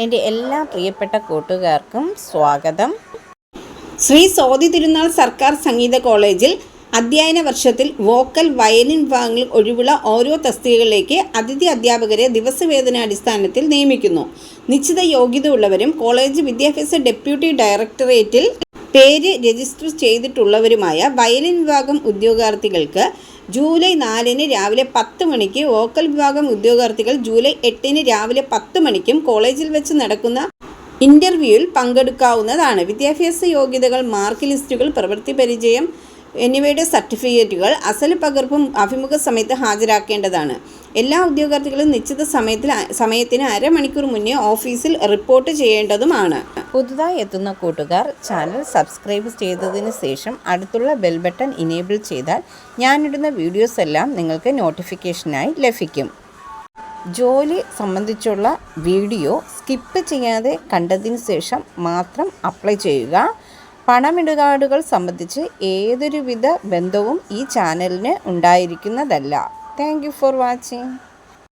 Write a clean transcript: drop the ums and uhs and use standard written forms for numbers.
എൻ്റെ എല്ലാ പ്രിയപ്പെട്ട കൂട്ടുകാർക്കും സ്വാഗതം. ശ്രീ സ്വാതി തിരുനാൾ സർക്കാർ സംഗീത കോളേജിൽ അധ്യയന വർഷത്തിൽ വോക്കൽ, വയലിൻ വിഭാഗങ്ങളിൽ ഒഴിവുള്ള ഓരോ തസ്തികകളിലേക്ക് അതിഥി അധ്യാപകരെ ദിവസവേതനാടിസ്ഥാനത്തിൽ നിയമിക്കുന്നു. നിശ്ചിത യോഗ്യത ഉള്ളവരും കോളേജ് വിദ്യാഭ്യാസ ഡെപ്യൂട്ടി ഡയറക്ടറേറ്റിൽ പേര് രജിസ്റ്റർ ചെയ്തിട്ടുള്ളവരുമായ വയലിൻ വിഭാഗം ഉദ്യോഗാർത്ഥികൾക്ക് ജൂലൈ 4 രാവിലെ 10 മണിക്ക്, വോക്കൽ വിഭാഗം ഉദ്യോഗാർത്ഥികൾ ജൂലൈ 8 രാവിലെ 10 മണിക്കും കോളേജിൽ വെച്ച് നടക്കുന്ന ഇൻ്റർവ്യൂവിൽ പങ്കെടുക്കാവുന്നതാണ്. വിദ്യാഭ്യാസ യോഗ്യതകൾ, മാർക്ക് ലിസ്റ്റുകൾ, പ്രവൃത്തി പരിചയം എന്നിവയുടെ സർട്ടിഫിക്കറ്റുകൾ അസൽ പകർപ്പും അഭിമുഖ സമയത്ത് ഹാജരാക്കേണ്ടതാണ്. എല്ലാ ഉദ്യോഗാർത്ഥികളും നിശ്ചിത സമയത്തിന് അരമണിക്കൂർ മുന്നേ ഓഫീസിൽ റിപ്പോർട്ട് ചെയ്യേണ്ടതുമാണ്. പുതുതായി എത്തുന്ന കൂട്ടുകാർ ചാനൽ സബ്സ്ക്രൈബ് ചെയ്തതിന് ശേഷം അടുത്തുള്ള ബെൽ ബട്ടൺ ഇനേബിൾ ചെയ്താൽ ഞാനിടുന്ന വീഡിയോസ് എല്ലാം നിങ്ങൾക്ക് നോട്ടിഫിക്കേഷനായി ലഭിക്കും. ജോലി സംബന്ധിച്ചുള്ള വീഡിയോ സ്കിപ്പ് ചെയ്യാതെ കണ്ടതിന് ശേഷം മാത്രം അപ്ലൈ ചെയ്യുക. പണമിടപാടുകൾ സംബന്ധിച്ച് ഏതൊരുവിധ ബന്ധവും ഈ ചാനലിന് ഉണ്ടായിരിക്കുന്നതല്ല. Thank you for watching.